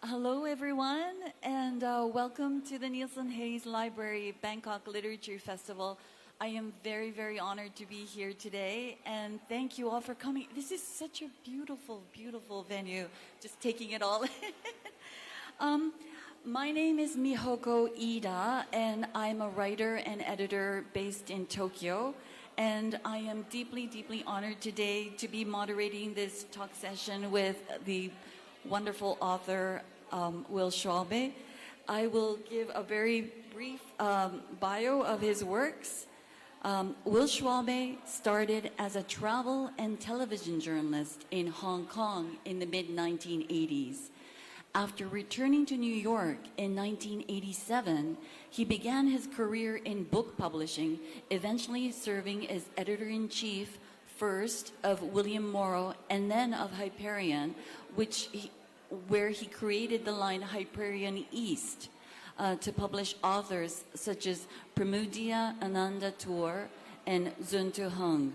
Hello, everyone, and welcome to the Neilson Hayes Library Bangkok Literature Festival. I am very, very honored to be here today, and thank you all for coming. This is such a beautiful, beautiful venue, just taking it all in. My name is Mihoko Ida, and I'm a writer and editor based in Tokyo. And I am deeply, deeply honored today to be moderating this talk session with the wonderful author, Will Schwalbe. I will give a very brief bio of his works. Will Schwalbe started as a travel and television journalist in Hong Kong in the mid-1980s. After returning to New York in 1987, he began his career in book publishing, eventually serving as editor-in-chief first of William Morrow and then of Hyperion, where he created the line Hyperion East to publish authors such as Pramudia Ananda Tour and Zuntu Hung.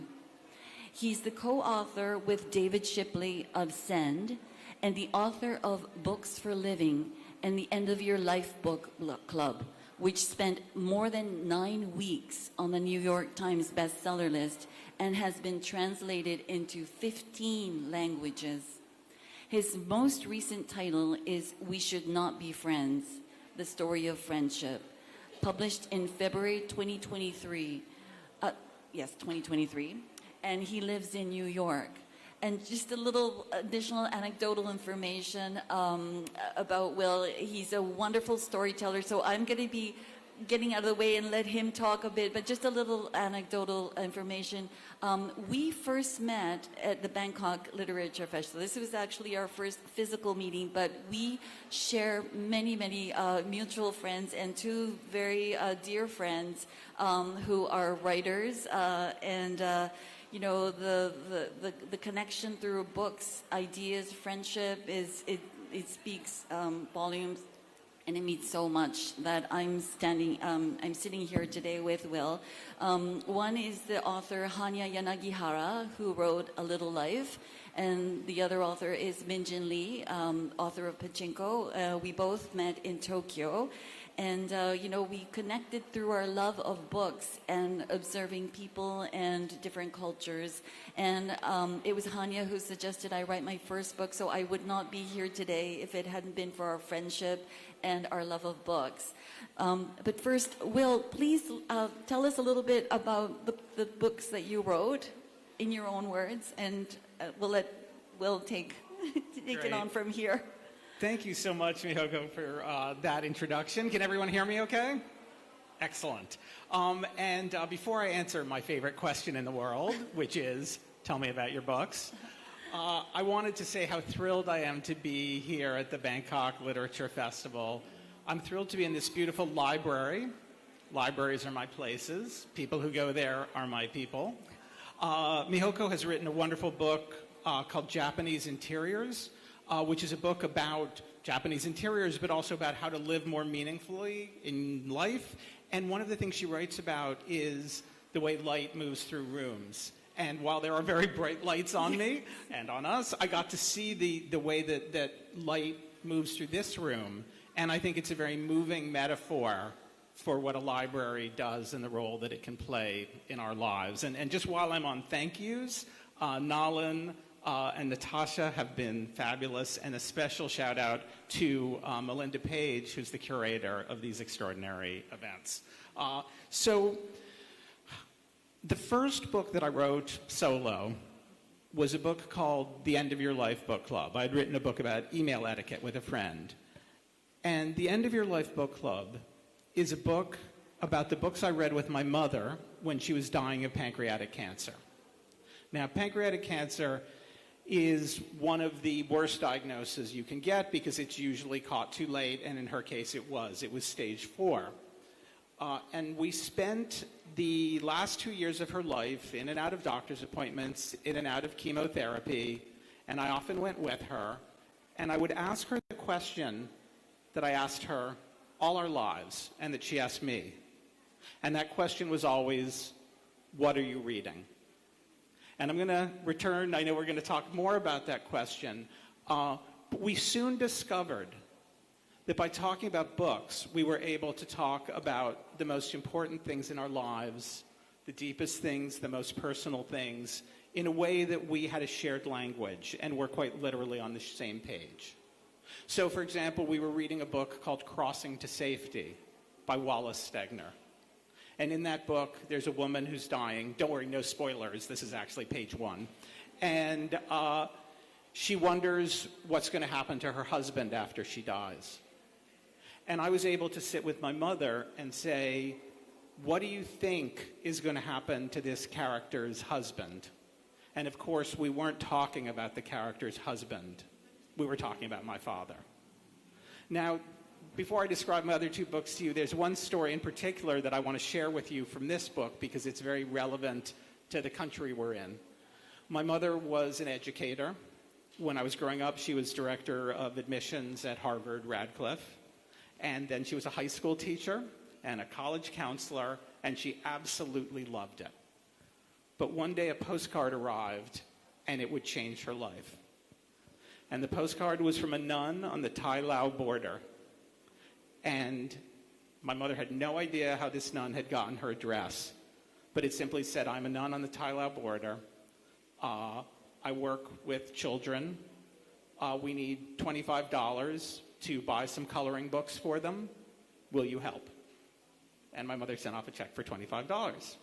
He's the co-author with David Shipley of Send and the author of Books for Living and the End of Your Life Book Club, which spent more than 9 weeks on the New York Times bestseller list and has been translated into 15 languages. His most recent title is We Should Not Be Friends, The Story of Friendship, published in February 2023. 2023. And he lives in New York. And just a little additional anecdotal information about Will. He's a wonderful storyteller, so I'm going to be getting out of the way and let him talk a bit, but just a little anecdotal information. We first met at the Bangkok Literature Festival. This was actually our first physical meeting, but we share many, many mutual friends and two very dear friends who are writers you know, the connection through books, ideas, friendship it speaks volumes, and it means so much that I'm sitting here today with Will. One is the author Hanya Yanagihara, who wrote A Little Life, and the other author is Minjin Lee, author of Pachinko. We both met in Tokyo. And, you know, we connected through our love of books and observing people and different cultures. And it was Hanya who suggested I write my first book, so I would not be here today if it hadn't been for our friendship and our love of books. But first, Will, please tell us a little bit about the books that you wrote in your own words, and we'll let Will take it on from here. Thank you so much, Mihoko, for that introduction. Can everyone hear me okay? Excellent. Before I answer my favorite question in the world, which is, tell me about your books, I wanted to say how thrilled I am to be here at the Bangkok Literature Festival. I'm thrilled to be in this beautiful library. Libraries are my places. People who go there are my people. Mihoko has written a wonderful book called Japanese Interiors, which is a book about Japanese interiors, but also about how to live more meaningfully in life. And one of the things she writes about is the way light moves through rooms. And while there are very bright lights on me and on us, I got to see the way that light moves through this room. And I think it's a very moving metaphor for what a library does and the role that it can play in our lives. And just while I'm on thank yous, Nalan, and Natasha have been fabulous, and a special shout out to Melinda Page, who's the curator of these extraordinary events. So the first book that I wrote solo was a book called The End of Your Life Book Club. I'd written a book about email etiquette with a friend. And The End of Your Life Book Club is a book about the books I read with my mother when she was dying of pancreatic cancer. Now, pancreatic cancer is one of the worst diagnoses you can get because it's usually caught too late, and in her case it was stage 4. And we spent the last 2 years of her life in and out of doctor's appointments, in and out of chemotherapy, and I often went with her, and I would ask her the question that I asked her all our lives and that she asked me. And that question was always, what are you reading? And I'm going to return, I know we're going to talk more about that question, but we soon discovered that by talking about books, we were able to talk about the most important things in our lives, the deepest things, the most personal things, in a way that we had a shared language and were quite literally on the same page. So, for example, we were reading a book called Crossing to Safety by Wallace Stegner. And in that book, there's a woman who's dying. Don't worry, no spoilers. This is actually page 1. And she wonders what's going to happen to her husband after she dies. And I was able to sit with my mother and say, what do you think is going to happen to this character's husband? And of course, we weren't talking about the character's husband. We were talking about my father. Now, before I describe my other 2 books to you, there's one story in particular that I want to share with you from this book because it's very relevant to the country we're in. My mother was an educator. When I was growing up, she was director of admissions at Harvard Radcliffe. And then she was a high school teacher and a college counselor, and she absolutely loved it. But one day a postcard arrived, and it would change her life. And the postcard was from a nun on the Thai-Lao border. And my mother had no idea how this nun had gotten her address. But it simply said, I'm a nun on the Thai-Lao border. I work with children. We need $25 to buy some coloring books for them. Will you help? And my mother sent off a check for $25.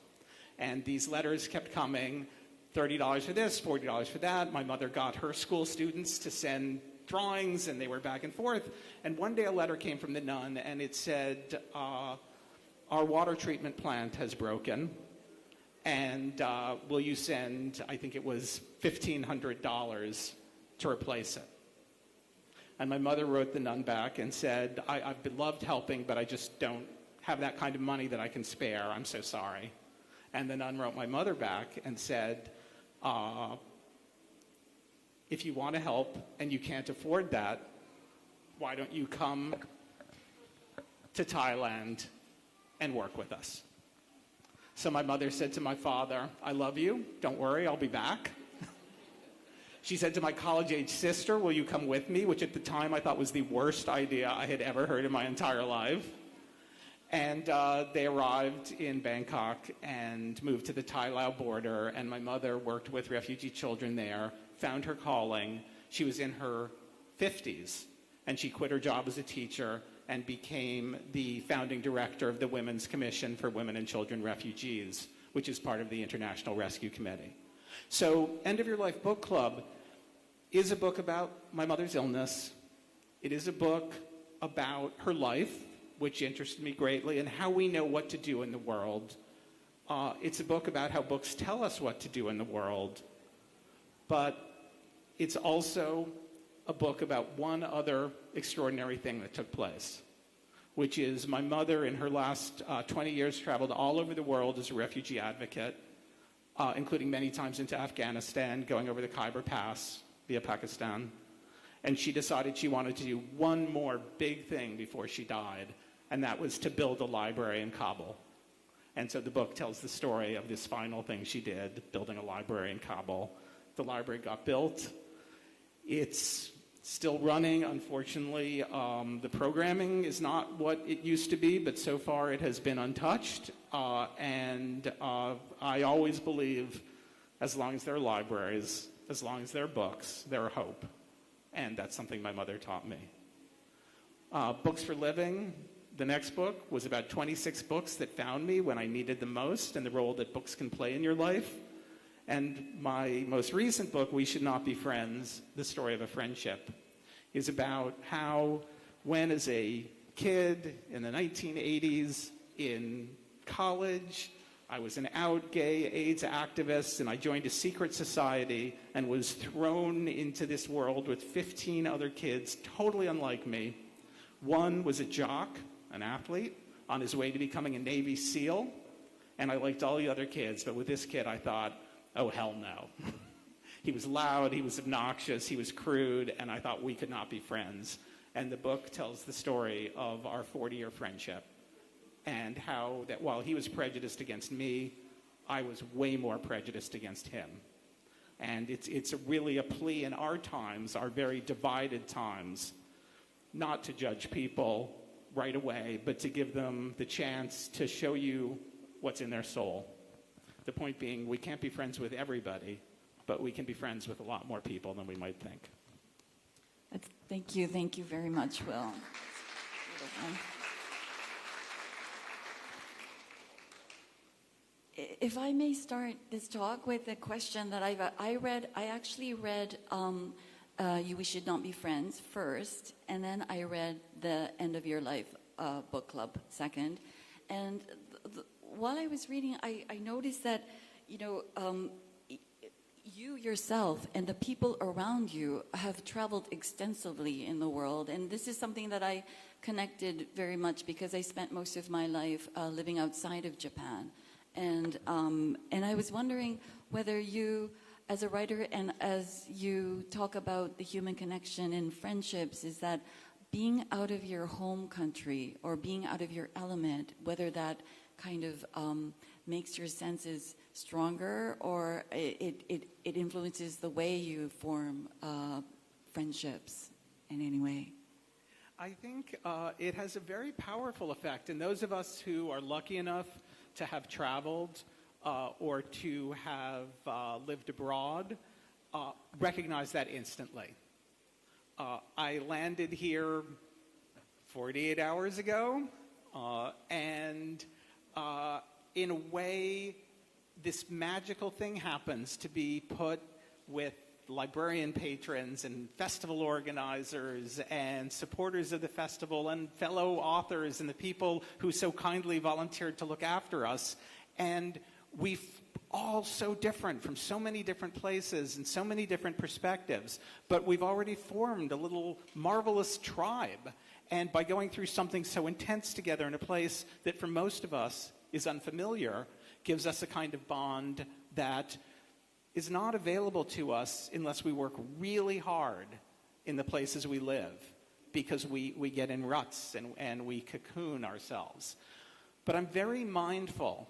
And these letters kept coming, $30 for this, $40 for that. My mother got her school students to send drawings, and they were back and forth. And one day a letter came from the nun, and it said, our water treatment plant has broken, and will you send, I think it was $1,500 to replace it? And my mother wrote the nun back and said, I've loved helping, but I just don't have that kind of money that I can spare. I'm so sorry. And the nun wrote my mother back and said, if you want to help and you can't afford that, why don't you come to Thailand and work with us? So my mother said to my father, I love you. Don't worry, I'll be back. She said to my college-age sister, will you come with me? Which at the time I thought was the worst idea I had ever heard in my entire life. And they arrived in Bangkok and moved to the Thai-Lao border, and my mother worked with refugee children there, found her calling. She was in her 50s, and she quit her job as a teacher and became the founding director of the Women's Commission for Women and Children Refugees, which is part of the International Rescue Committee. So End of Your Life Book Club is a book about my mother's illness. It is a book about her life, which interested me greatly, and how we know what to do in the world. It's a book about how books tell us what to do in the world, but it's also a book about one other extraordinary thing that took place, which is my mother in her last 20 years traveled all over the world as a refugee advocate, including many times into Afghanistan, going over the Khyber Pass via Pakistan. And she decided she wanted to do one more big thing before she died, and that was to build a library in Kabul. And so the book tells the story of this final thing she did, building a library in Kabul. The library got built. It's still running, unfortunately. The programming is not what it used to be, but so far it has been untouched. And I always believe, as long as there are libraries, as long as there are books, there are hope. And that's something my mother taught me. Books for Living, the next book, was about 26 books that found me when I needed them most and the role that books can play in your life. And my most recent book, We Should Not Be Friends, The Story of a Friendship, is about how when as a kid in the 1980s in college, I was an out gay AIDS activist, and I joined a secret society and was thrown into this world with 15 other kids totally unlike me. One was a jock, an athlete, on his way to becoming a Navy SEAL, and I liked all the other kids, but with this kid I thought, oh, hell no. He was loud, he was obnoxious, he was crude, and I thought we could not be friends. And the book tells the story of our 40-year friendship, and how that while he was prejudiced against me, I was way more prejudiced against him. And it's really a plea in our times, our very divided times, not to judge people right away, but to give them the chance to show you what's in their soul. The point being, we can't be friends with everybody, but we can be friends with a lot more people than we might think. Thank you very much, Will. If I may start this talk with a question that I actually read We Should Not Be Friends first, and then I read the End of Your Life book club second. And while I was reading, I noticed that, you yourself and the people around you have traveled extensively in the world. And this is something that I connected very much because I spent most of my life living outside of Japan. And I was wondering whether you, as a writer and as you talk about the human connection and friendships, is that being out of your home country or being out of your element, whether that kind of makes your senses stronger or it influences the way you form friendships in any way? I think it has a very powerful effect. And those of us who are lucky enough to have traveled or to have lived abroad recognize that instantly. I landed here 48 hours ago, and in a way, this magical thing happens to be put with librarian patrons and festival organizers and supporters of the festival and fellow authors and the people who so kindly volunteered to look after us. And we're all so different from so many different places and so many different perspectives, but we've already formed a little marvelous tribe. And by going through something so intense together in a place that for most of us is unfamiliar, gives us a kind of bond that is not available to us unless we work really hard in the places we live, because we get in ruts and we cocoon ourselves. But I'm very mindful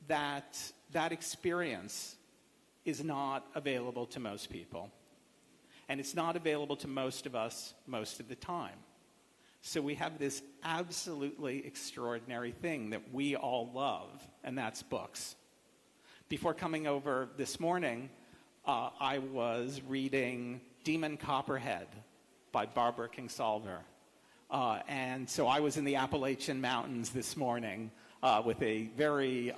that that experience is not available to most people. And it's not available to most of us most of the time. So we have this absolutely extraordinary thing that we all love, and that's books. Before coming over this morning, I was reading Demon Copperhead by Barbara Kingsolver. And so I was in the Appalachian Mountains this morning with a very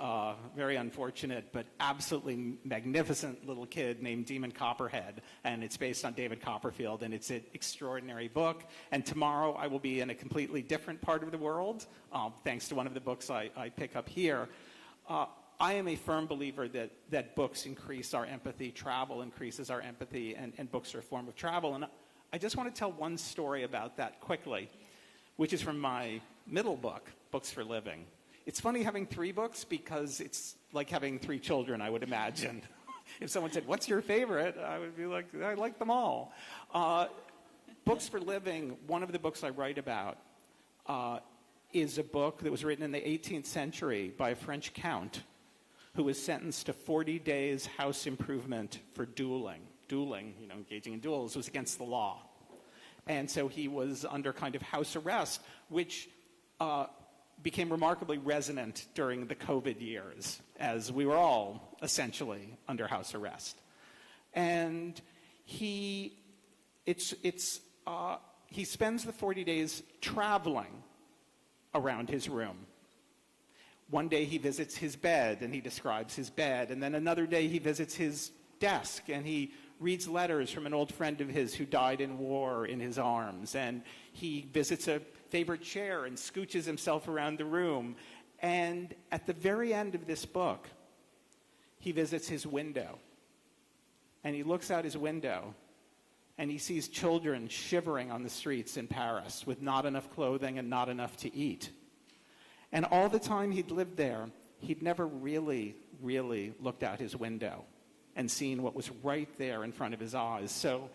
unfortunate but absolutely magnificent little kid named Demon Copperhead. And it's based on David Copperfield, and it's an extraordinary book. And tomorrow I will be in a completely different part of the world, thanks to one of the books I pick up here. I am a firm believer that books increase our empathy, travel increases our empathy, and books are a form of travel. And I just want to tell one story about that quickly, which is from my middle book, Books for Living. It's funny having 3 books because it's like having 3 children, I would imagine. If someone said, "What's your favorite?" I would be like, "I like them all." Books for Living, one of the books I write about, is a book that was written in the 18th century by a French count who was sentenced to 40 days house improvement for dueling. Dueling, engaging in duels, was against the law. And so he was under kind of house arrest, which became remarkably resonant during the COVID years, as we were all essentially under house arrest. And he spends the 40 days traveling around his room. One day he visits his bed, and he describes his bed. And then another day he visits his desk, and he reads letters from an old friend of his who died in war in his arms. And he visits a favorite chair and scooches himself around the room. And at the very end of this book, he visits his window. And he looks out his window, and he sees children shivering on the streets in Paris with not enough clothing and not enough to eat. And all the time he'd lived there, he'd never really looked out his window and seen what was right there in front of his eyes. So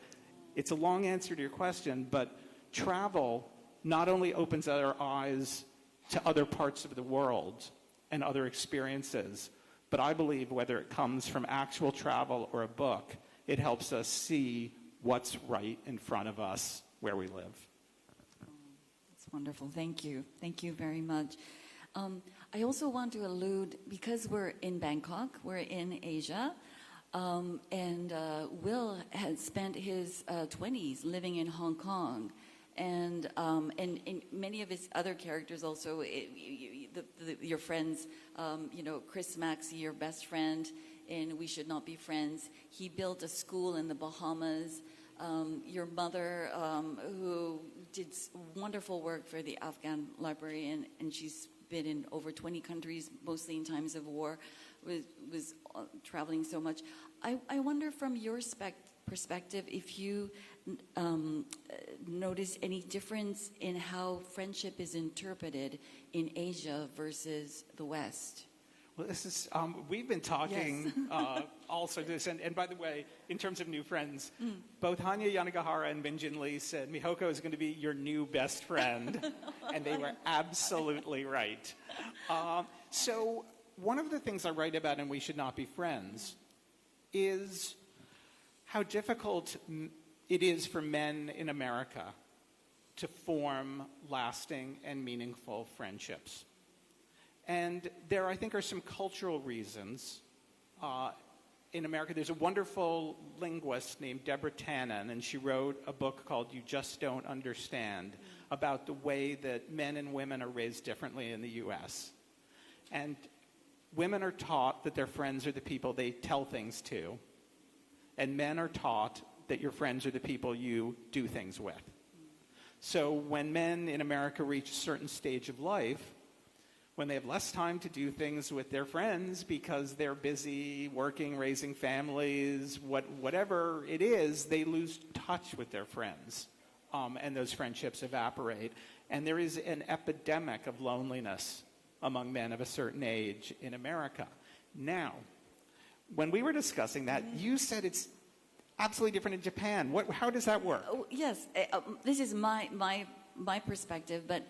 it's a long answer to your question, but travel not only opens our eyes to other parts of the world and other experiences, but I believe whether it comes from actual travel or a book, it helps us see what's right in front of us where we live. It's wonderful. Thank you. Thank you very much. I also want to allude, because we're in Bangkok, we're in Asia, and Will had spent his 20s living in Hong Kong. And many of his other characters also, your friends, Chris Maxey, your best friend in We Should Not Be Friends, he built a school in the Bahamas. Your mother, who did wonderful work for the Afghan library, and she's been in over 20 countries, mostly in times of war, was traveling so much. I wonder from your perspective if you notice any difference in how friendship is interpreted in Asia versus the West. Well, this is, we've been talking also this, and by the way, in terms of new friends, both Hanya Yanagihara and Minjin Lee said, Mihoko is going to be your new best friend, and they were absolutely right. So one of the things I write about in We Should Not Be Friends is how difficult it is for men in America to form lasting and meaningful friendships. And there, I think, are some cultural reasons. In America, there's a wonderful linguist named Deborah Tannen, and she wrote a book called You Just Don't Understand about the way that men and women are raised differently in the U.S. And women are taught that their friends are the people they tell things to, and men are taught that your friends are the people you do things with. So when men in America reach a certain stage of life, when they have less time to do things with their friends because they're busy working, raising families, whatever it is, they lose touch with their friends, and those friendships evaporate. And there is an epidemic of loneliness among men of a certain age in America. Now, when we were discussing that, you said it's absolutely different in Japan. How does that work? Oh, yes, this is my perspective, but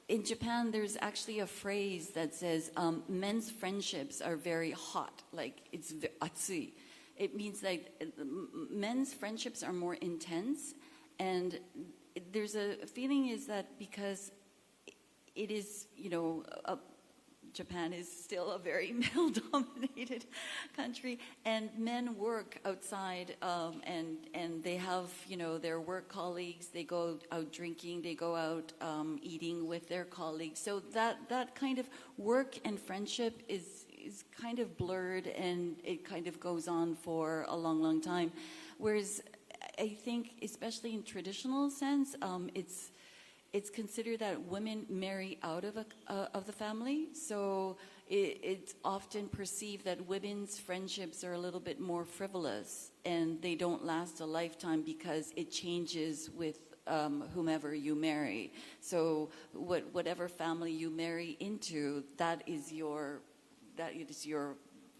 in Japan, there's actually a phrase that says men's friendships are very hot, like it's atsui. It means like men's friendships are more intense, and there's a feeling is that because it is, Japan is still a very male-dominated country, and men work outside, and they have, their work colleagues. They go out drinking, they go out eating with their colleagues. So that kind of work and friendship is kind of blurred, and it kind of goes on for a long, long time. Whereas I think, especially in traditional sense, it's considered that women marry out of the family, so it's often perceived that women's friendships are a little bit more frivolous, and they don't last a lifetime because it changes with whomever you marry. So whatever family you marry into, that is your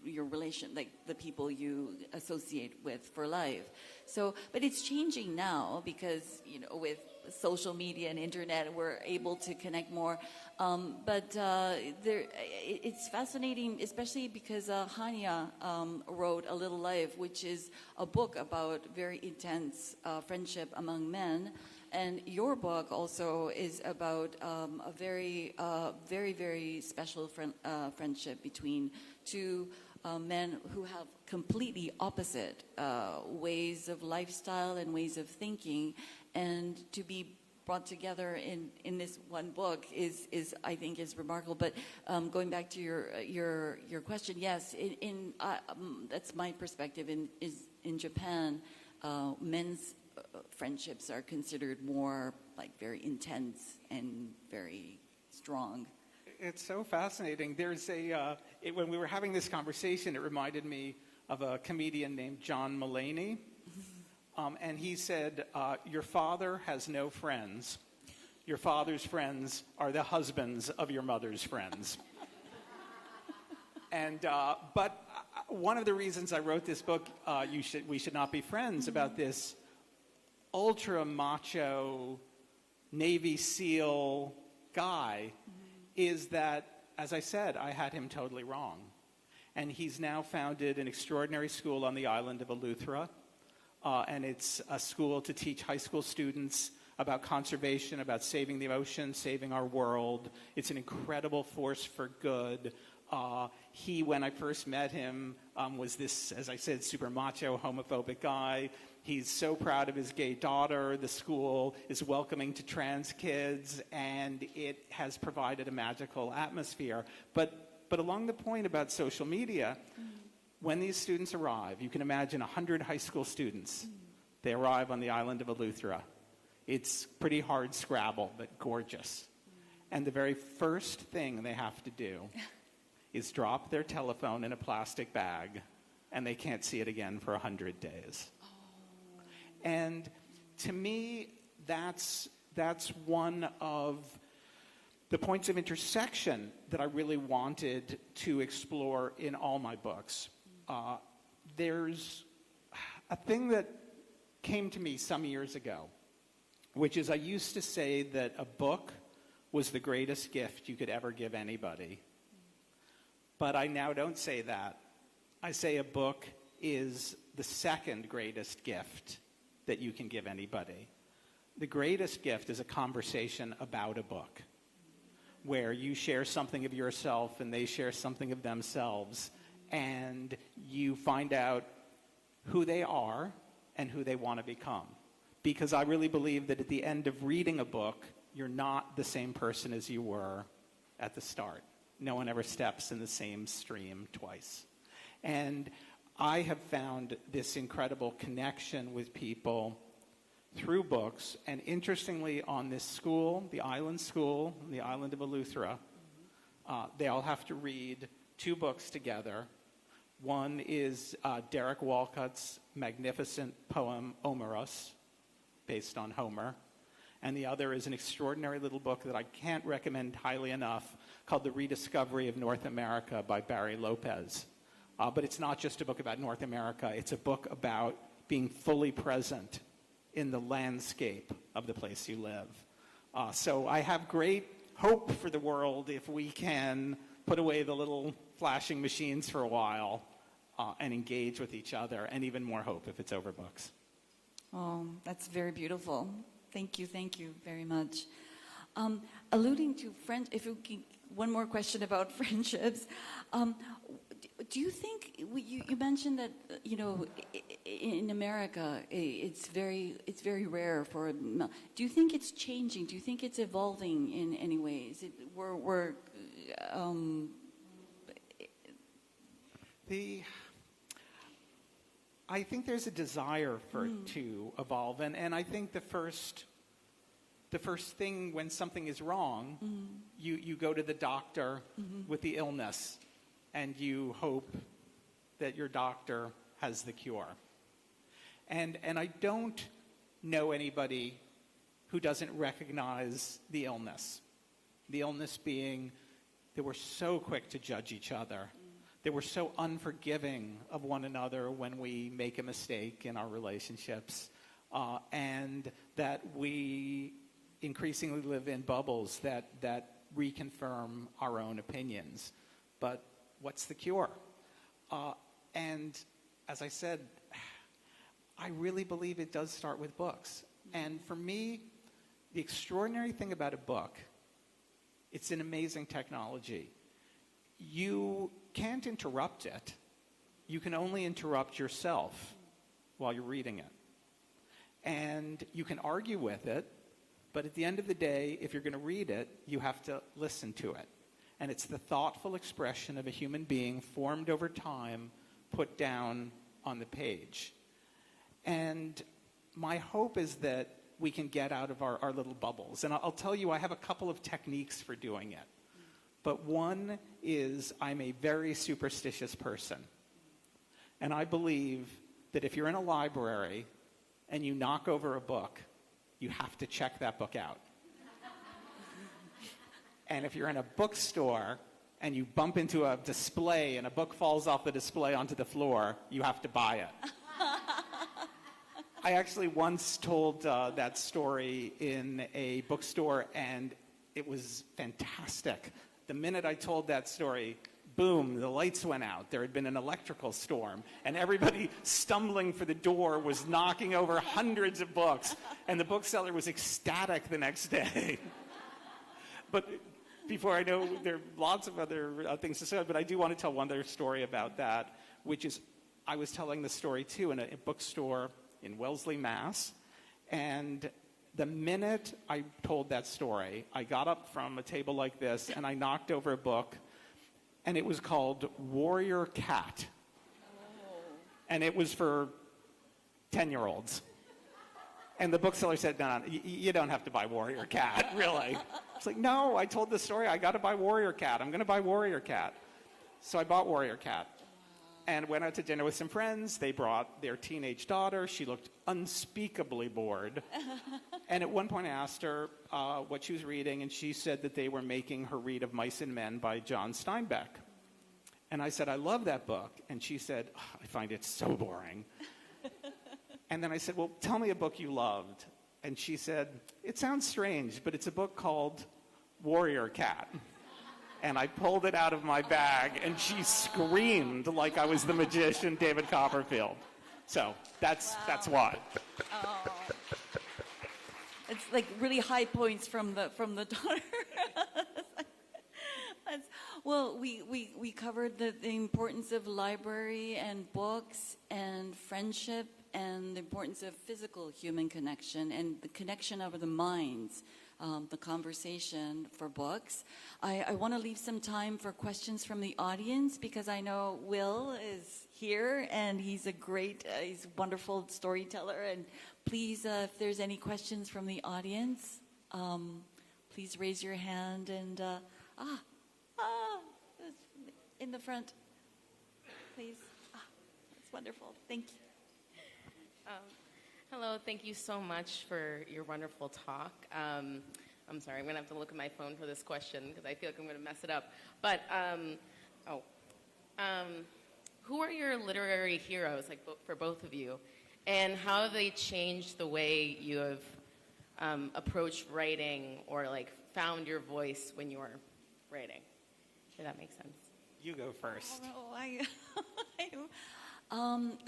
relation, like the people you associate with for life. So, but it's changing now because, with social media and internet, we're able to connect more. But it's fascinating, especially because Hanya wrote A Little Life, which is a book about very intense friendship among men. And your book also is about a very, very, very special friendship between two men who have completely opposite ways of lifestyle and ways of thinking, and to be brought together in this one book is I think is remarkable. But going back to your question, yes, that's my perspective. In Japan, men's friendships are considered more like very intense and very strong. It's so fascinating. There's when we were having this conversation, it reminded me of a comedian named John Mulaney. And he said, your father has no friends. Your father's friends are the husbands of your mother's friends. And but one of the reasons I wrote this book, We Should Not Be Friends, about this ultra macho Navy SEAL guy, is that, as I said, I had him totally wrong. And he's now founded an extraordinary school on the island of Eleuthera. And it's a school to teach high school students about conservation, about saving the ocean, saving our world. It's an incredible force for good. He, when I first met him, was this, as I said, super macho, homophobic guy. He's so proud of his gay daughter. The school is welcoming to trans kids, and it has provided a magical atmosphere. But along the point about social media, when these students arrive, you can imagine 100 high school students. They arrive on the island of Eleuthera. It's pretty hard scrabble, but gorgeous. And the very first thing they have to do is drop their telephone in a plastic bag, and they can't see it again for 100 days. And to me, that's one of the points of intersection that I really wanted to explore in all my books. There's a thing that came to me some years ago, which is I used to say that a book was the greatest gift you could ever give anybody. But I now don't say that. I say a book is the second greatest gift that you can give anybody. The greatest gift is a conversation about a book, where you share something of yourself and they share something of themselves, and you find out who they are and who they want to become. Because I really believe that at the end of reading a book, you're not the same person as you were at the start. No one ever steps in the same stream twice. And I have found this incredible connection with people through books. And interestingly, on this school, the island of Eleuthera, they all have to read 2 books together. One is Derek Walcott's magnificent poem, Omeros, based on Homer. And the other is an extraordinary little book that I can't recommend highly enough, called The Rediscovery of North America by Barry Lopez. But it's not just a book about North America. It's a book about being fully present in the landscape of the place you live. So I have great hope for the world if we can put away the little flashing machines for a while and engage with each other, and even more hope if it's over books. Oh, that's very beautiful. Thank you very much. Alluding to friends, if we can, one more question about friendships. Do you think, you mentioned that, in America, it's very rare for, do you think it's changing? Do you think it's evolving in any ways? I think there's a desire for it to evolve, and I think the first thing when something is wrong, you go to the doctor with the illness, and you hope that your doctor has the cure. And I don't know anybody who doesn't recognize the illness. The illness being they were so quick to judge each other. They were so unforgiving of one another when we make a mistake in our relationships, and that we increasingly live in bubbles that reconfirm our own opinions. But what's the cure? And as I said, I really believe it does start with books. And for me, the extraordinary thing about a book, it's an amazing technology. You can't interrupt it. You can only interrupt yourself while you're reading it. And you can argue with it, but at the end of the day, if you're going to read it, you have to listen to it. And it's the thoughtful expression of a human being formed over time, put down on the page. And my hope is that we can get out of our little bubbles. And I'll tell you, I have a couple of techniques for doing it. But one is I'm a very superstitious person. And I believe that if you're in a library and you knock over a book, you have to check that book out. And if you're in a bookstore and you bump into a display and a book falls off the display onto the floor, you have to buy it. I actually once told that story in a bookstore, and it was fantastic. The minute I told that story, boom, the lights went out. There had been an electrical storm, and everybody stumbling for the door was knocking over hundreds of books, and the bookseller was ecstatic the next day. But before I know, there are lots of other things to say, but I do want to tell one other story about that, which is I was telling the story, too, in a bookstore in Wellesley, Mass., and the minute I told that story, I got up from a table like this, and I knocked over a book, and it was called Warrior Cat. Oh. And it was for 10-year-olds. And the bookseller said, no, you don't have to buy Warrior Cat, really. It's like, no, I told the story. I got to buy Warrior Cat. I'm going to buy Warrior Cat. So I bought Warrior Cat. And went out to dinner with some friends. They brought their teenage daughter. She looked unspeakably bored. And at one point I asked her what she was reading, and she said that they were making her read Of Mice and Men by John Steinbeck. And I said, I love that book. And she said, oh, I find it so boring. And then I said, well, tell me a book you loved. And she said, it sounds strange, but it's a book called Warrior Cat. And I pulled it out of my bag, and she screamed like I was the magician David Copperfield. So that's why. Oh. It's like really high points from the daughter. Well, we covered the importance of library and books and friendship and the importance of physical human connection and the connection of the minds. The conversation for books. I want to leave some time for questions from the audience because I know Will is here and he's a wonderful storyteller. And please, if there's any questions from the audience, please raise your hand and, in the front, please. That's wonderful. Thank you. Hello, thank you so much for your wonderful talk. I'm sorry, I'm going to have to look at my phone for this question because I feel like I'm going to mess it up. But, who are your literary heroes, like for both of you? And how have they changed the way you have approached writing or like found your voice when you were writing? If that makes sense. You go first.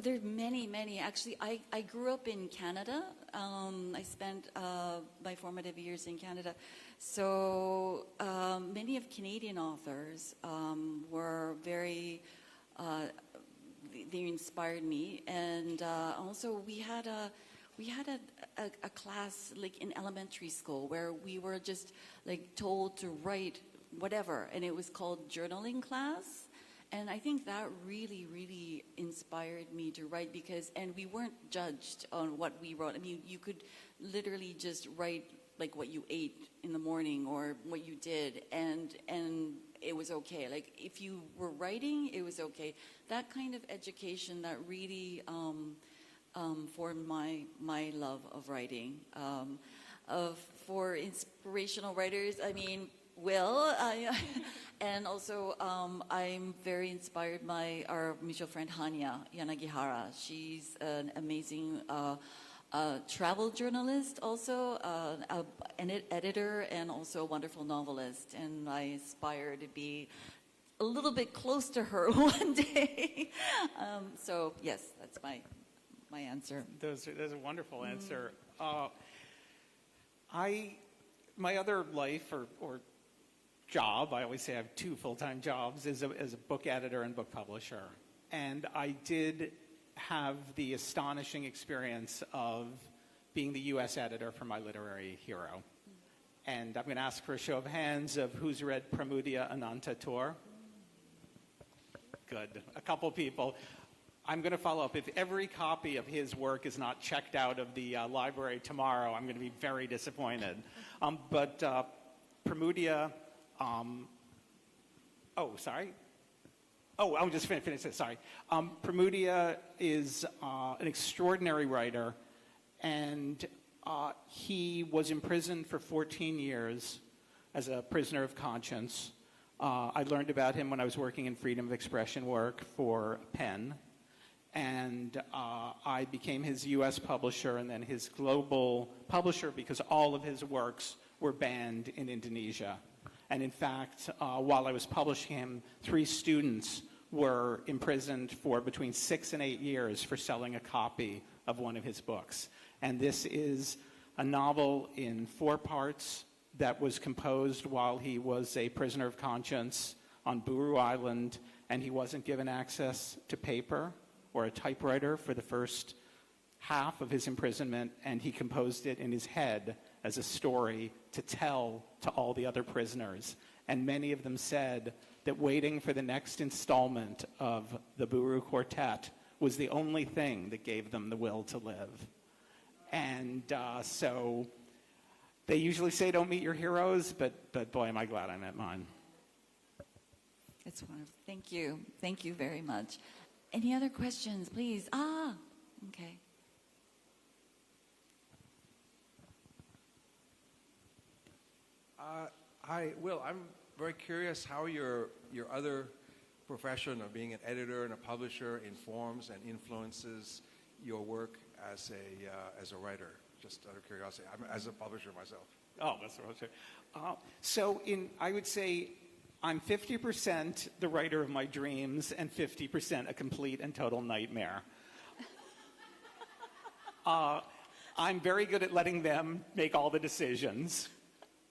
There are many. Actually, I grew up in Canada. I spent my formative years in Canada. So many of Canadian authors were very, they inspired me. And also we had a class like in elementary school where we were just like told to write whatever. And it was called journaling class. And I think that really, really inspired me to write and we weren't judged on what we wrote. I mean, you could literally just write like what you ate in the morning or what you did and it was okay. Like if you were writing, it was okay. That kind of education that really formed my love of writing. For inspirational writers, I mean, Will, and also I'm very inspired by our mutual friend Hanya Yanagihara. She's an amazing travel journalist, also an editor, and also a wonderful novelist. And I aspire to be a little bit close to her one day. So yes, that's my answer. That's a wonderful answer. My other life or job, I always say I have two full-time jobs, as a book editor and book publisher. And I did have the astonishing experience of being the U.S. editor for my literary hero. And I'm going to ask for a show of hands of who's read Pramudia Anantatur. Good. A couple people. I'm going to follow up. If every copy of his work is not checked out of the library tomorrow, I'm going to be very disappointed. But Pramudia... I'll just finish this, sorry. Pramudia is an extraordinary writer, and he was imprisoned for 14 years as a prisoner of conscience. I learned about him when I was working in freedom of expression work for Penn, and I became his U.S. publisher and then his global publisher because all of his works were banned in Indonesia. And in fact, while I was publishing him, 3 students were imprisoned for between 6 and 8 years for selling a copy of one of his books. And this is a novel in 4 parts that was composed while he was a prisoner of conscience on Buru Island, and he wasn't given access to paper or a typewriter for the first half of his imprisonment, and he composed it in his head as a story to tell to all the other prisoners. And many of them said that waiting for the next installment of the Buru Quartet was the only thing that gave them the will to live. And so they usually say don't meet your heroes, but boy, am I glad I met mine. It's wonderful. Thank you. Thank you very much. Any other questions, please? Okay. Hi, Will. I'm very curious how your other profession of being an editor and a publisher informs and influences your work as a writer. Just out of curiosity, I'm as a publisher myself. Oh, that's what I was saying. I would say I'm 50% the writer of my dreams and 50% a complete and total nightmare. I'm very good at letting them make all the decisions,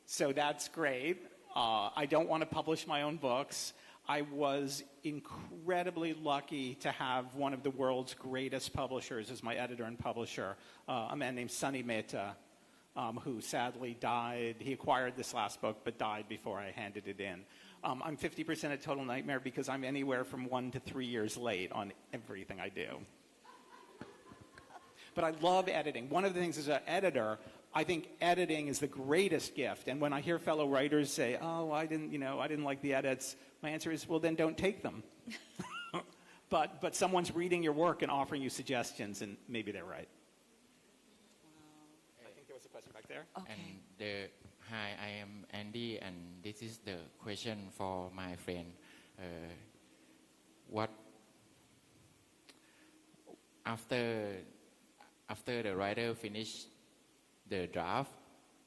so that's great. I don't want to publish my own books. I was incredibly lucky to have one of the world's greatest publishers as my editor and publisher, a man named Sunny Mehta, who sadly died. He acquired this last book but died before I handed it in. I'm 50% a total nightmare because I'm anywhere from 1 to 3 years late on everything I do. But I love editing. One of the things as an editor, I think editing is the greatest gift. And when I hear fellow writers say, "Oh, I didn't like the edits," my answer is, well, then don't take them. But someone's reading your work and offering you suggestions, and maybe they're right. I think there was a question back there. Okay. Hi, I am Andy, and this is the question for my friend. What after the writer finished the draft,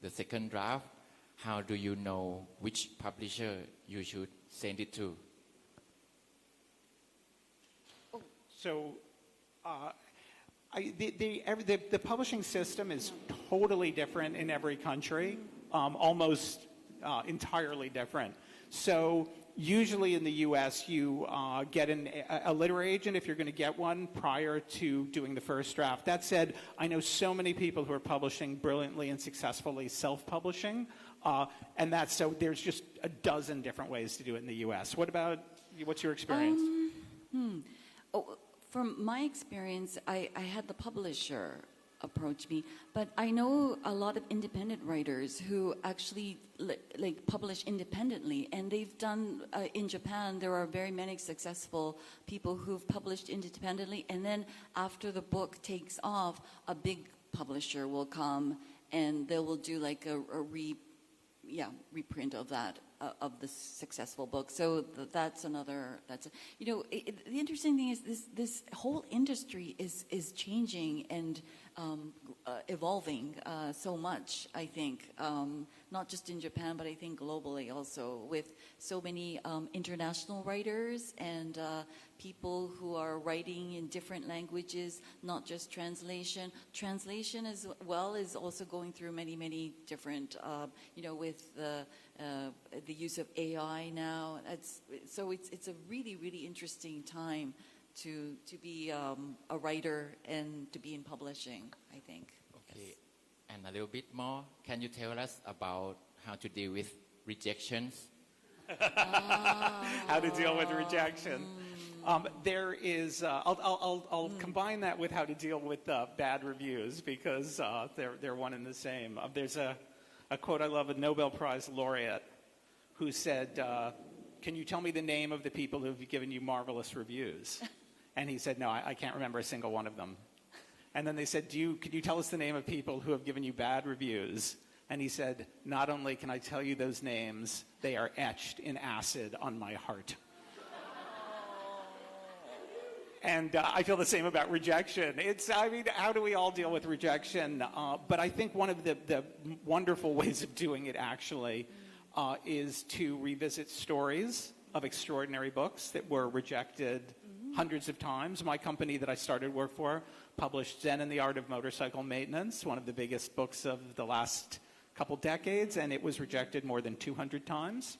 the second draft, how do you know which publisher you should send it to? So the publishing system is totally different in every country, almost entirely different. So usually in the U.S., you get a literary agent if you're going to get one prior to doing the first draft. That said, I know so many people who are publishing brilliantly and successfully self-publishing, and so there's just a dozen different ways to do it in the U.S. What's your experience? From my experience, I had the publisher approach me, but I know a lot of independent writers who actually publish independently, and they've done in Japan. There are very many successful people who've published independently, and then after the book takes off, a big publisher will come and they will do like a reprint of that. Of the successful book. So the interesting thing is this whole industry is changing and evolving so much, I think, not just in Japan, but I think globally also, with so many international writers and people who are writing in different languages, not just translation. Translation as well is also going through many different, with the use of AI now. It's a really interesting time to be a writer and to be in publishing, I think. Okay. Yes. And a little bit more, can you tell us about how to deal with rejections? How to deal with rejection. There is. I'll combine that with how to deal with bad reviews, because they're one and the same. There's a quote I love, a Nobel Prize laureate who said, "Can you tell me the name of the people who've given you marvelous reviews?" And he said, "No, I can't remember a single one of them." And then they said, "Could you tell us the name of people who have given you bad reviews?" And he said, "Not only can I tell you those names, they are etched in acid on my heart." And I feel the same about rejection. How do we all deal with rejection? But I think one of the wonderful ways of doing it, actually, is to revisit stories of extraordinary books that were rejected hundreds of times. My company that I started work for published Zen and the Art of Motorcycle Maintenance, one of the biggest books of the last couple decades, and it was rejected more than 200 times.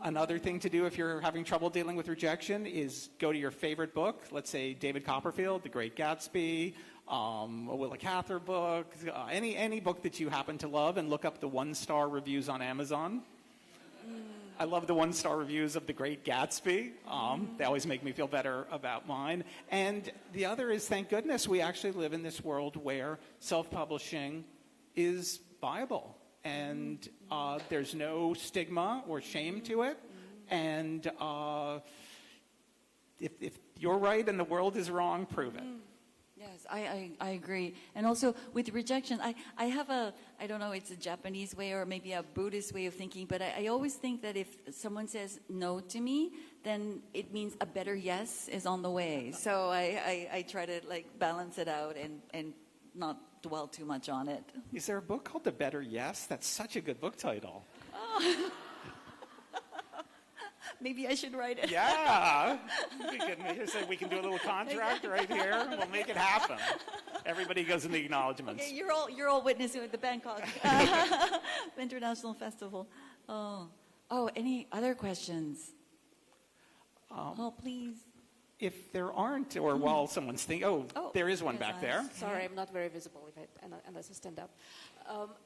Another thing to do if you're having trouble dealing with rejection is go to your favorite book, let's say David Copperfield, The Great Gatsby, a Willa Cather book, any book that you happen to love, and look up the one-star reviews on Amazon. I love the one-star reviews of The Great Gatsby. They always make me feel better about mine. And the other is, thank goodness, we actually live in this world where self-publishing is viable. And there's no stigma or shame to it. And if you're right and the world is wrong, prove it. Yes, I agree. And also with rejection, I have I don't know, it's a Japanese way or maybe a Buddhist way of thinking, but I always think that if someone says no to me, then it means a better yes is on the way. So I try to like balance it out and not dwell too much on it. Is there a book called The Better Yes? That's such a good book title. Oh. Maybe I should write it. Yeah. We can do a little contract right here. We'll make it happen. Everybody goes in the acknowledgments. Okay, you're all witnessing at the Bangkok International Festival. Oh, any other questions? Please. If there aren't, or while someone's thinking, there is one back there. Sorry, I'm not very visible unless I stand up.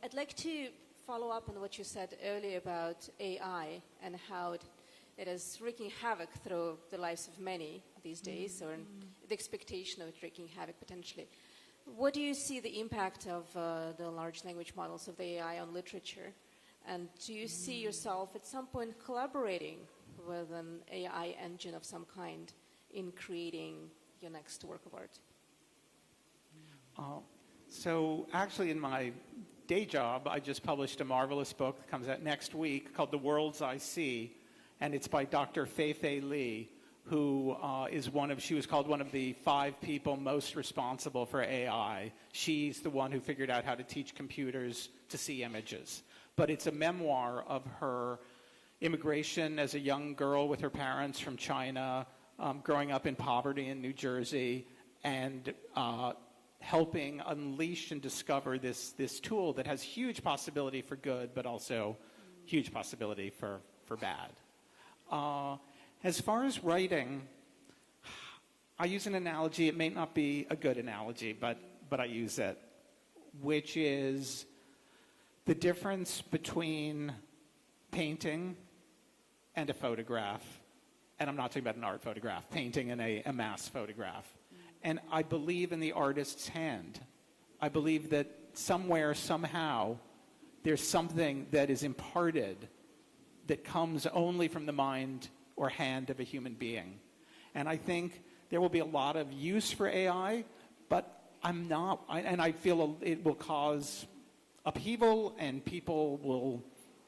I'd like to follow up on what you said earlier about AI and how it is wreaking havoc through the lives of many these days, or the expectation of it wreaking havoc potentially. What do you see the impact of the large language models of the AI on literature? And do you see yourself at some point collaborating with an AI engine of some kind in creating your next work of art? So actually in my day job, I just published a marvelous book that comes out next week called The Worlds I See, and it's by Dr. Fei-Fei Li, who she was called one of the 5 people most responsible for AI. She's the one who figured out how to teach computers to see images. But it's a memoir of her immigration as a young girl with her parents from China, growing up in poverty in New Jersey, and helping unleash and discover this tool that has huge possibility for good, but also huge possibility for bad. As far as writing, I use an analogy. It may not be a good analogy, but I use it, which is the difference between painting and a photograph. And I'm not talking about an art photograph, painting and a mass photograph. And I believe in the artist's hand. I believe that somewhere, somehow, there's something that is imparted that comes only from the mind or hand of a human being. And I think there will be a lot of use for AI, but I feel it will cause upheaval and people will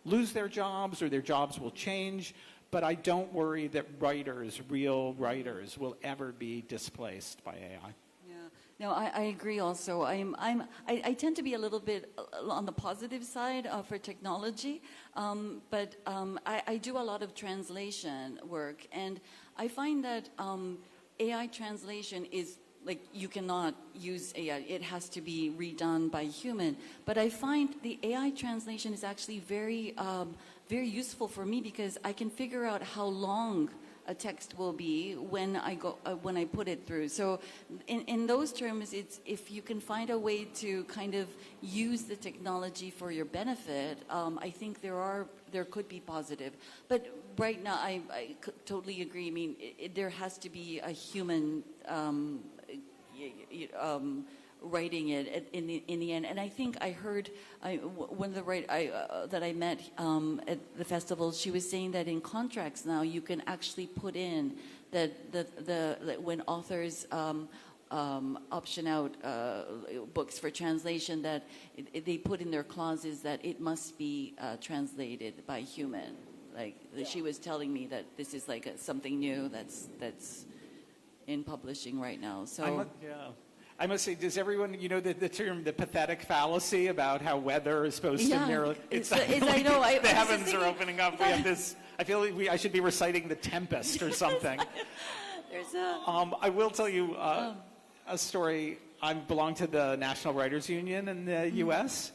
lose their jobs or their jobs will change. But I don't worry that real writers, will ever be displaced by AI. Yeah, no, I agree. Also, I tend to be a little bit on the positive side for technology, but I do a lot of translation work, and I find that AI translation is like you cannot use AI; it has to be redone by human. But I find the AI translation is actually very useful for me because I can figure out how long a text will be when I put it through. So in those terms, it's if you can find a way to kind of use the technology for your benefit, I think there could be positive. But right now, I totally agree. I mean, there has to be a human writing it in the end. And I think I heard one of the that I met at the festival, she was saying that in contracts now you can actually put in that when authors option out books for translation, that they put in their clauses that it must be translated by human. Like she was telling me that this is like something new that's in publishing right now. So I must say, does everyone, you know, the term, the pathetic fallacy about how weather is supposed to mirror? I know. The heavens are opening up. We have this. I feel like I should be reciting The Tempest or something. There's a. I will tell you a story. I belong to the National Writers Union in the U.S.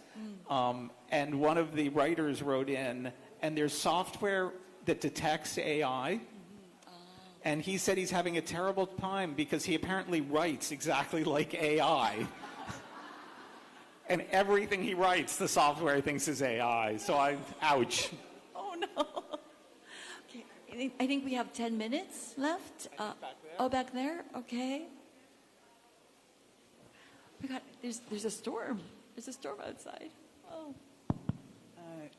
And one of the writers wrote in, and there's software that detects AI. And he said he's having a terrible time because he apparently writes exactly like AI. And everything he writes, the software thinks is AI. So ouch. Oh no. Okay, I think we have 10 minutes left. Back there. Okay. There's a storm. There's a storm outside. Oh.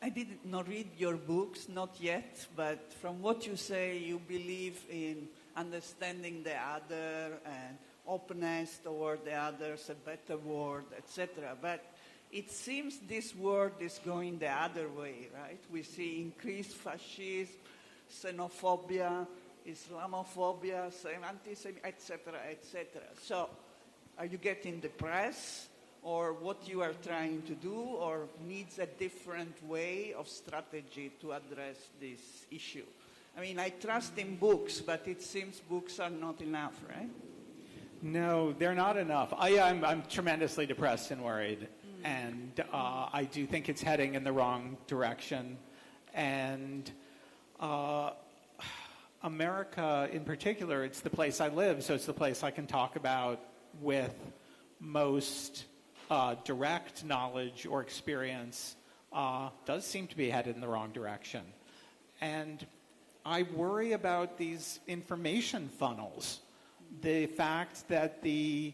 I did not read your books, not yet, but from what you say, you believe in understanding the other and openness toward the others, a better world, etc. But it seems this world is going the other way, right? We see increased fascism, xenophobia, Islamophobia, anti-Semitism, etc., etc. So, are you getting depressed? Or what you are trying to do, or needs a different way of strategy to address this issue? I mean, I trust in books, but it seems books are not enough, right? No, they're not enough. I'm tremendously depressed and worried. And I do think it's heading in the wrong direction. And America in particular, it's the place I live, so it's the place I can talk about with most direct knowledge or experience does seem to be headed in the wrong direction. And I worry about these information funnels. The fact that the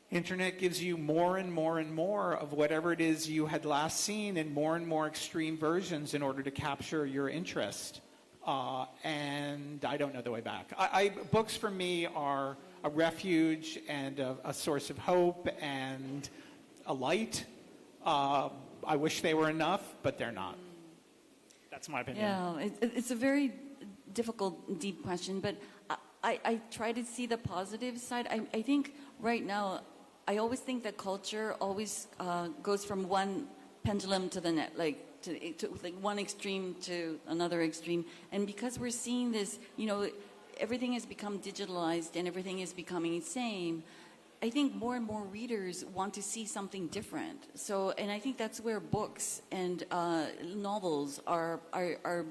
internet gives you more and more and more of whatever it is you had last seen in more and more extreme versions in order to capture your interest. And I don't know the way back. Books for me are a refuge and a source of hope and a light. I wish they were enough, but they're not. That's my opinion. Yeah, it's a very difficult, deep question, but I try to see the positive side. I think right now, I always think that culture always goes from one pendulum to the next, to one extreme to another extreme. And because we're seeing this, everything has become digitalized and everything is becoming the same, I think more and more readers want to see something different. So, and I think that's where books and novels are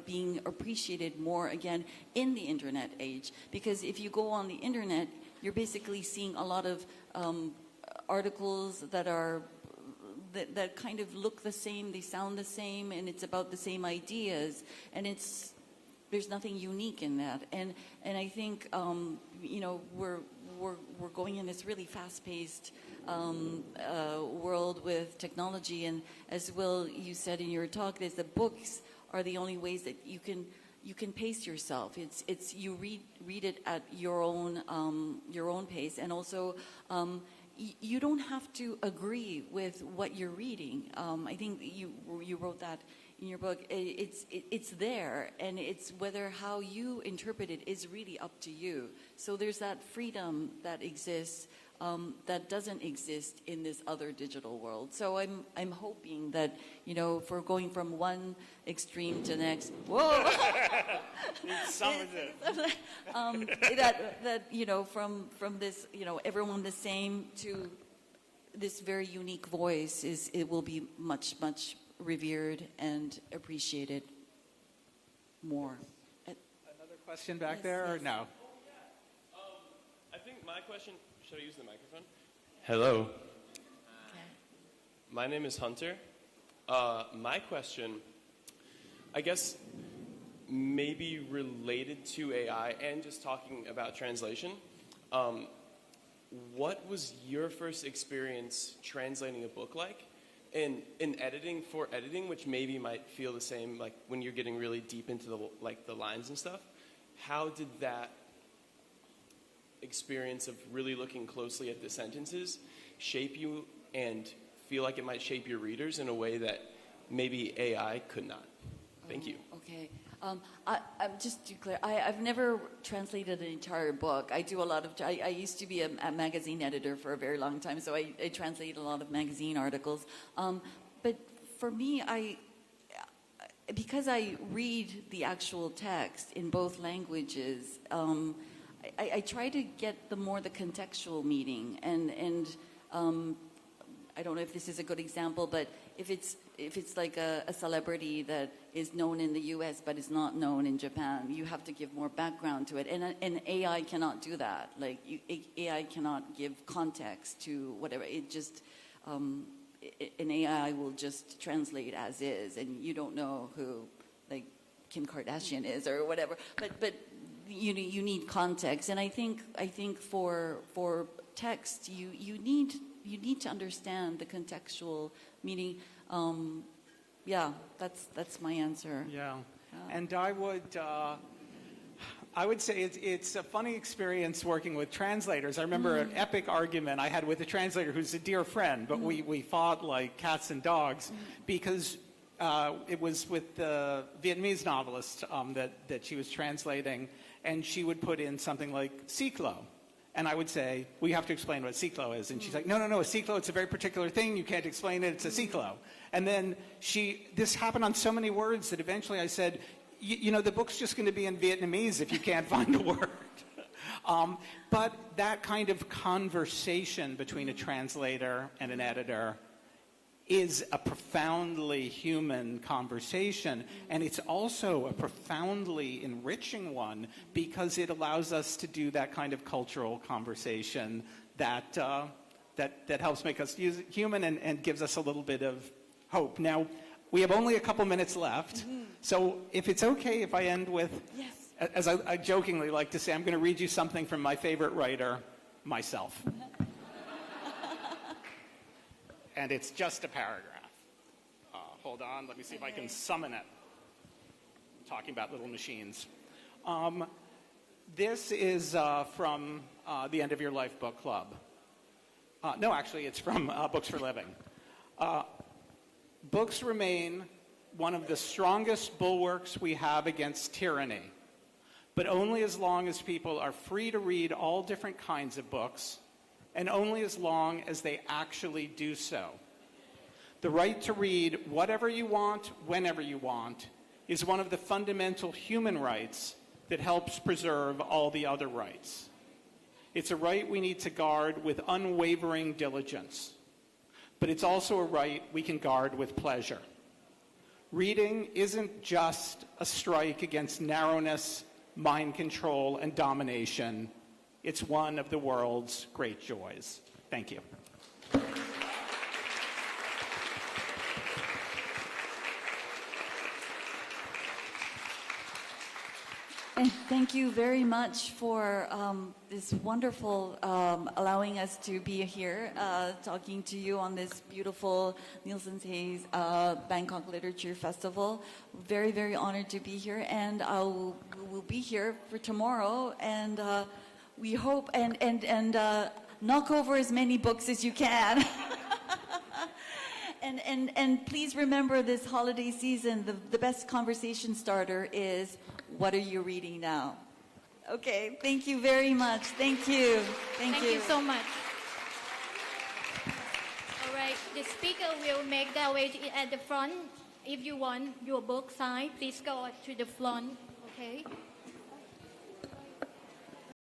being appreciated more again in the internet age. Because if you go on the internet, you're basically seeing a lot of articles that kind of look the same, they sound the same, and it's about the same ideas, and there's nothing unique in that. And I think we're going in this really fast-paced world with technology, and as Will, you said in your talk, is that books are the only ways that you can pace yourself. It's you read it at your own pace, and also you don't have to agree with what you're reading. I think you wrote that in your book. It's there, and it's whether how you interpret it is really up to you. So there's that freedom that exists that doesn't exist in this other digital world. So I'm hoping that if we're going from one extreme to the next, whoa, that from this everyone the same to this very unique voice it will be much revered and appreciated more. Another question back there, or no? I think my question, should I use the microphone? Hello. Okay. My name is Hunter. My question, I guess maybe related to AI and just talking about translation. What was your first experience translating a book like? And in editing, which maybe might feel the same, like when you're getting really deep into the lines and stuff, how did that experience of really looking closely at the sentences shape you and feel like it might shape your readers in a way that maybe AI could not? Thank you. Okay. I'm just to clear. I've never translated an entire book. I do a lot of. I used to be a magazine editor for a very long time, so I translate a lot of magazine articles. But for me, because I read the actual text in both languages, I try to get the contextual meaning, and I don't know if this is a good example, but if it's like a celebrity that is known in the U.S. but is not known in Japan, you have to give more background to it, and AI cannot do that. Like AI cannot give context to whatever. It just an AI will just translate as is, and you don't know who like Kim Kardashian is or whatever. But you need context, and I think for text you need to understand the contextual meaning. Yeah, that's my answer. Yeah, and I would say it's a funny experience working with translators. I remember an epic argument I had with a translator who's a dear friend, but we fought like cats and dogs because it was with the Vietnamese novelist that she was translating, and she would put in something like ciclo. And I would say, we have to explain what ciclo is. And she's like, no, a ciclo, it's a very particular thing. You can't explain it. It's a ciclo. And then this happened on so many words that eventually I said, you know, the book's just going to be in Vietnamese if you can't find a word. But that kind of conversation between a translator and an editor is a profoundly human conversation, and it's also a profoundly enriching one because it allows us to do that kind of cultural conversation that helps make us human and gives us a little bit of hope. Now, we have only a couple minutes left, so if it's okay if I end with, Yes. as I jokingly like to say, I'm going to read you something from my favorite writer, myself. And it's just a paragraph. Hold on, let me see if I can summon it. I'm talking about little machines. This is from the End of Your Life Book Club. No, actually, it's from Books for Living. Books remain one of the strongest bulwarks we have against tyranny, but only as long as people are free to read all different kinds of books, and only as long as they actually do so. The right to read whatever you want, whenever you want, is one of the fundamental human rights that helps preserve all the other rights. It's a right we need to guard with unwavering diligence, but it's also a right we can guard with pleasure. Reading isn't just a strike against narrowness, mind control, and domination. It's one of the world's great joys. Thank you. And thank you very much for this wonderful allowing us to be here talking to you on this beautiful Neilson's Hayes Bangkok Literature Festival. Very, very honored to be here, and we'll be here for tomorrow, and we hope and knock over as many books as you can. And please remember this holiday season, the best conversation starter is, what are you reading now? Okay, thank you very much. Thank you. Thank you so much. All right, the speaker will make their way at the front. If you want your book signed, please go to the front, okay?